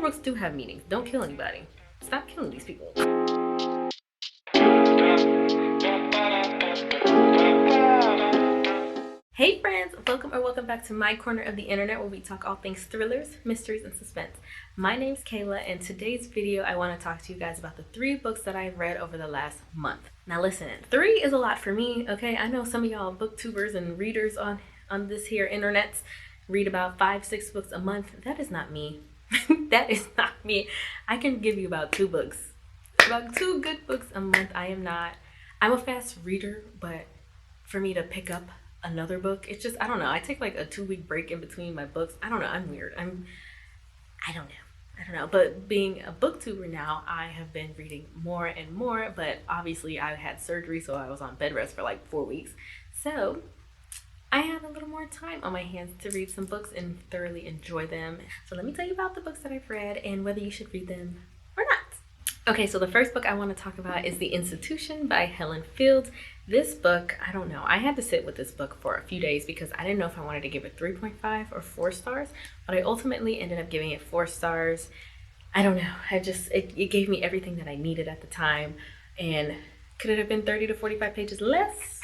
books do have meanings. Don't kill anybody. Stop killing these people. Hey friends, welcome back to my corner of the internet where we talk all things thrillers, mysteries, and suspense. My name's Kayla, and today's video I want to talk to you guys about the 3 books that I've read over the last month. Now listen, 3 is a lot for me, okay? I know some of y'all booktubers and readers on this here internet read about 5-6 books a month. That is not me. That is not me. I can give you about 2 books. About 2 good books a month. I'm a fast reader, but for me to pick up another book, it's just, I don't know, I take like a 2-week break in between my books. I don't know, I'm weird. I don't know, but being a booktuber now, I have been reading more and more, but obviously I had surgery, so I was on bed rest for like 4 weeks, so I had a little more time on my hands to read some books and thoroughly enjoy them. So let me tell you about the books that I've read and whether you should read them or not. Okay, so the first book I want to talk about is The Institution by Helen Fields. This book, I don't know, I had to sit with this book for a few days because I didn't know if I wanted to give it 3.5 or 4 stars, but I ultimately ended up giving it 4 stars. I don't know, it gave me everything that I needed at the time. And could it have been 30 to 45 pages less?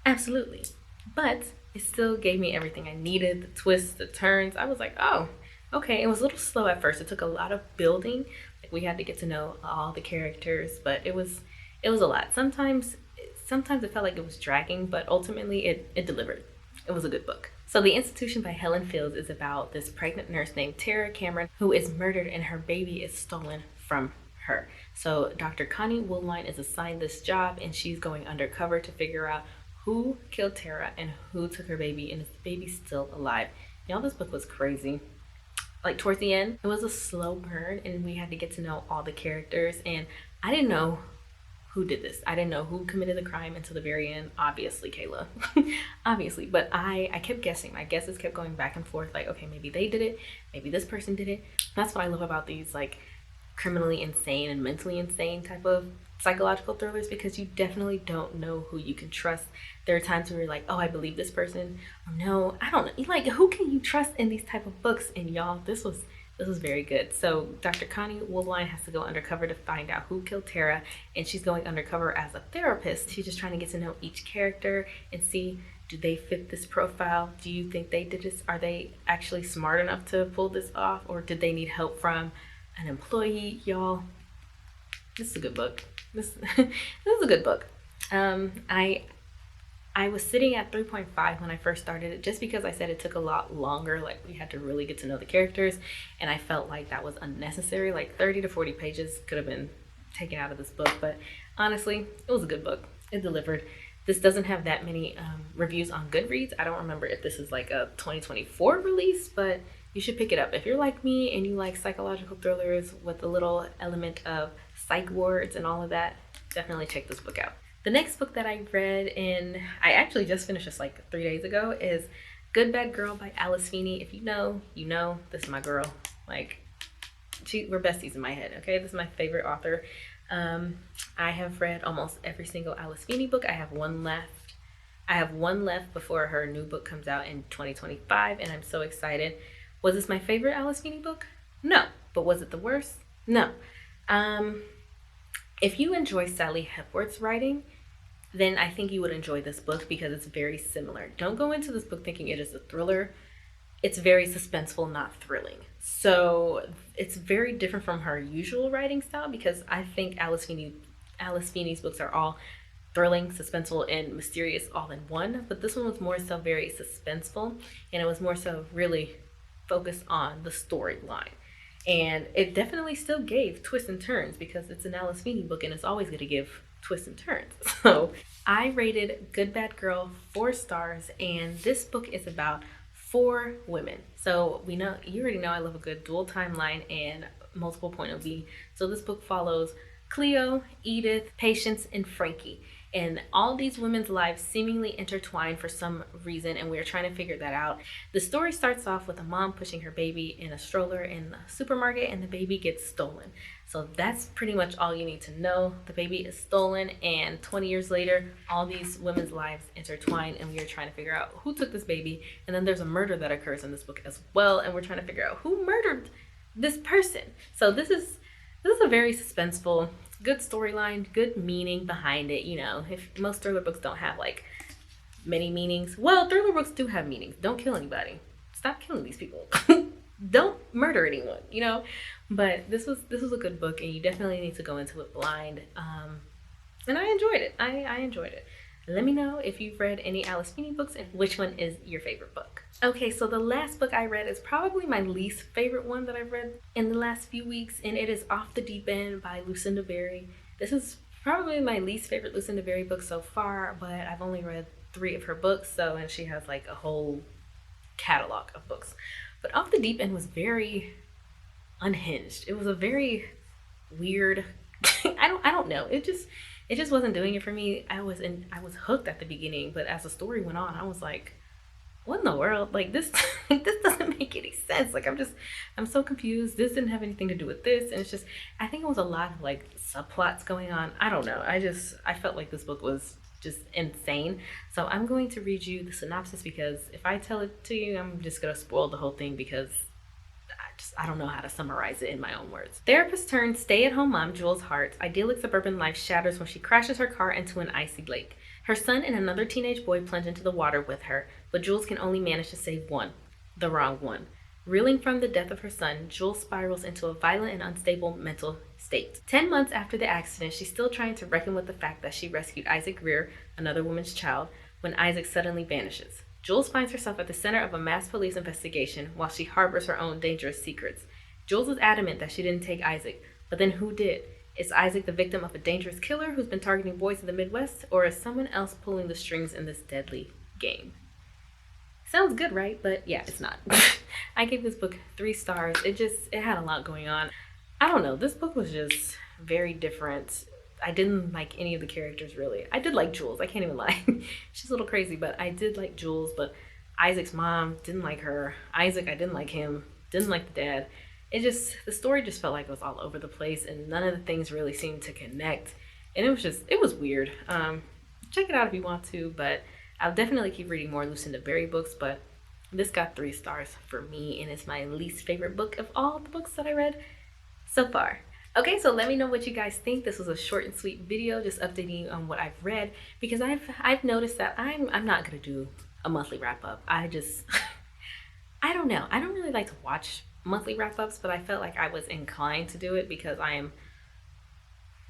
Absolutely. But it still gave me everything I needed, the twists, the turns. I was like, oh, okay. It was a little slow at first. It took a lot of building. Like, we had to get to know all the characters, but it was a lot. Sometimes it felt like it was dragging, but ultimately it delivered. It was a good book. So The Institution by Helen Fields is about this pregnant nurse named Tara Cameron who is murdered and her baby is stolen from her. So Dr. Connie Woolwine is assigned this job, and she's going undercover to figure out who killed Tara and who took her baby, and is the baby still alive. Y'all, this book was crazy. Like, towards the end, it was a slow burn, and we had to get to know all the characters, and I didn't know who did this. I didn't know who committed the crime until the very end. Obviously, Kayla. Obviously. But I kept guessing. My guesses kept going back and forth. Like, okay, maybe they did it. Maybe this person did it. That's what I love about these, like, criminally insane and mentally insane type of psychological thrillers, because you definitely don't know who you can trust. There are times where you're like, oh, I believe this person. Or no, I don't know. Like, who can you trust in these type of books? And y'all, this was very good. So Dr. Connie Woolwine has to go undercover to find out who killed Tara, and she's going undercover as a therapist. She's just trying to get to know each character and see, do they fit this profile? Do you think they did this? Are they actually smart enough to pull this off, or did they need help from an employee? Y'all, this is a good book. This is a good book. I was sitting at 3.5 when I first started it, just because I said it took a lot longer. Like, we had to really get to know the characters, and I felt like that was unnecessary. Like, 30 to 40 pages could have been taken out of this book, but honestly, it was a good book. It delivered. This doesn't have that many reviews on Goodreads. I don't remember if this is like a 2024 release, but you should pick it up. If you're like me and you like psychological thrillers with a little element of psych wards and all of that, definitely check this book out. The next book that I read, and I actually just finished this like 3 days ago, is Good Bad Girl by Alice Feeney. If you know, you know, this is my girl. Like, we're besties in my head, okay? This is my favorite author. I have read almost every single Alice Feeney book. I have one left. Before her new book comes out in 2025, and I'm so excited. Was this my favorite Alice Feeney book? No. But was it the worst? No. If you enjoy Sally Hepworth's writing, then I think you would enjoy this book, because it's very similar. Don't go into this book thinking it is a thriller. It's very suspenseful, not thrilling. So it's very different from her usual writing style, because I think Alice Feeney's books are all thrilling, suspenseful, and mysterious all in one. But this one was more so very suspenseful, and it was more so really focused on the storyline. And it definitely still gave twists and turns, because it's an Alice Feeney book and it's always going to give twists and turns. So I rated Good Bad Girl 4 stars, and this book is about 4 women. So you already know I love a good dual timeline and multiple point of view. So this book follows Cleo, Edith, Patience, and Frankie. And all these women's lives seemingly intertwine for some reason, and we're trying to figure that out. The story starts off with a mom pushing her baby in a stroller in the supermarket, and the baby gets stolen. So that's pretty much all you need to know. The baby is stolen, and 20 years later, all these women's lives intertwine, and we are trying to figure out who took this baby. And then there's a murder that occurs in this book as well, and we're trying to figure out who murdered this person. So this is a very suspenseful, good storyline, good meaning behind it. You know, if most thriller books don't have like many meanings. Well, thriller books do have meanings. Don't kill anybody. Stop killing these people. Don't murder anyone, you know? But this was a good book, and you definitely need to go into it blind. And I enjoyed it. I enjoyed it. Let me know if you've read any Alice Feeney books and which one is your favorite book. Okay, so the last book I read is probably my least favorite one that I've read in the last few weeks, and it is Off the Deep End by Lucinda Berry. This is probably my least favorite Lucinda Berry book so far, but I've only read 3 of her books, so, and she has like a whole catalog of books. But Off the Deep End was very unhinged. It was a very weird I don't know. It just wasn't doing it for me. I was hooked at the beginning, but as the story went on, I was like, what in the world? Like this this doesn't make any sense. Like I'm so confused. This didn't have anything to do with this. And it's just, I think it was a lot of like subplots going on. I don't know. I felt like this book was just insane. So I'm going to read you the synopsis, because if I tell it to you, I'm just gonna spoil the whole thing, because I don't know how to summarize it in my own words. Therapist turned stay-at-home mom Jules Hart's idyllic suburban life shatters when she crashes her car into an icy lake. Her son and another teenage boy plunge into the water with her, but Jules can only manage to save one, the wrong one. Reeling from the death of her son, Jules spirals into a violent and unstable mental state. 10 months after the accident, she's still trying to reckon with the fact that she rescued Isaac Greer, another woman's child, when Isaac suddenly vanishes. Jules finds herself at the center of a mass police investigation while she harbors her own dangerous secrets. Jules is adamant that she didn't take Isaac, but then who did? Is Isaac the victim of a dangerous killer who's been targeting boys in the Midwest, or is someone else pulling the strings in this deadly game? Sounds good, right? But yeah, it's not. I gave this book 3 stars. It had a lot going on. I don't know. This book was just very different. I didn't like any of the characters, really. I did like Jules. I can't even lie. She's a little crazy, but I did like Jules. But Isaac's mom, didn't like her. Isaac, I didn't like him. Didn't like the dad. The story just felt like it was all over the place, and none of the things really seemed to connect. And it was weird. Check it out if you want to, but I'll definitely keep reading more Lucinda Berry books, but this got 3 stars for me, and it's my least favorite book of all the books that I read so far. Okay, so let me know what you guys think. This was a short and sweet video, just updating you on what I've read, because I've noticed that I'm not gonna do a monthly wrap up. I don't know. I don't really like to watch monthly wrap ups, but I felt like I was inclined to do it because I am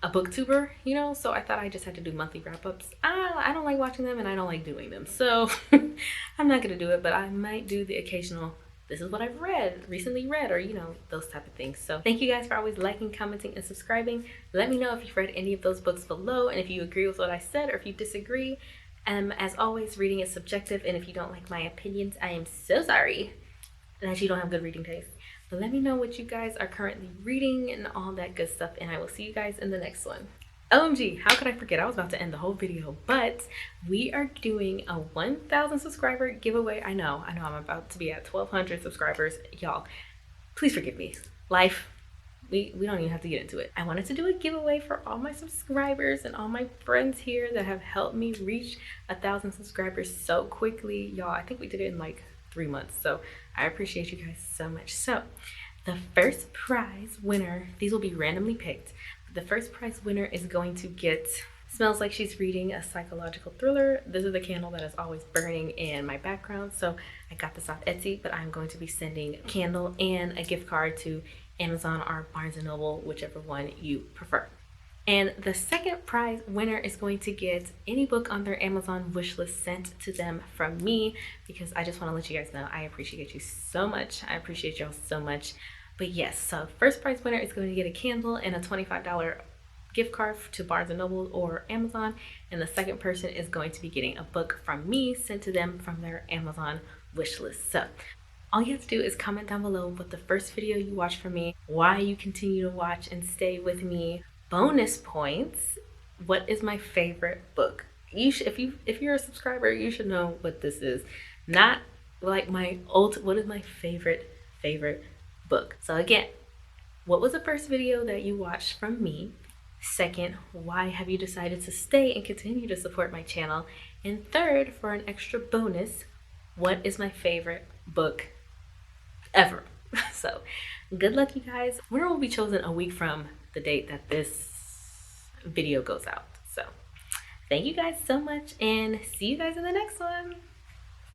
a booktuber, you know, so I thought I just had to do monthly wrap ups. I don't like watching them, and I don't like doing them, so I'm not gonna do it, but I might do the occasional this is what I've recently read, or, you know, those type of things. So thank you guys for always liking, commenting, and subscribing. Let me know if you've read any of those books below, and if you agree with what I said, or if you disagree. As always, reading is subjective, and if you don't like my opinions, I am so sorry that you don't have good reading taste. But let me know what you guys are currently reading and all that good stuff, and I will see you guys in the next one. OMG, how could I forget? I was about to end the whole video, but we are doing a 1,000 subscriber giveaway. I know I'm about to be at 1,200 subscribers. Y'all, please forgive me. Life, we don't even have to get into it. I wanted to do a giveaway for all my subscribers and all my friends here that have helped me reach 1,000 subscribers so quickly. Y'all, I think we did it in like 3 months, so I appreciate you guys so much. So the first prize winner, these will be randomly picked. The first prize winner is going to get Smells Like She's Reading, a psychological thriller. This is the candle that is always burning in my background, so I got this off Etsy, but I'm going to be sending a candle and a gift card to Amazon or Barnes & Noble, whichever one you prefer. And the second prize winner is going to get any book on their Amazon wishlist sent to them from me, because I just want to let you guys know I appreciate you so much. I appreciate y'all so much. But yes, so first prize winner is going to get a candle and a $25 gift card to Barnes & Noble or Amazon. And the second person is going to be getting a book from me sent to them from their Amazon wish list. So all you have to do is comment down below what the first video you watched from me, why you continue to watch and stay with me. Bonus points, what is my favorite book? If you're a subscriber, you should know what this is. Not like what is my favorite book. So again, what was the first video that you watched from me? Second, why have you decided to stay and continue to support my channel? And third, for an extra bonus, what is my favorite book ever? So Good luck, you guys. Winner will be chosen a week from the date that this video goes out. So thank you guys so much, and see you guys in the next one.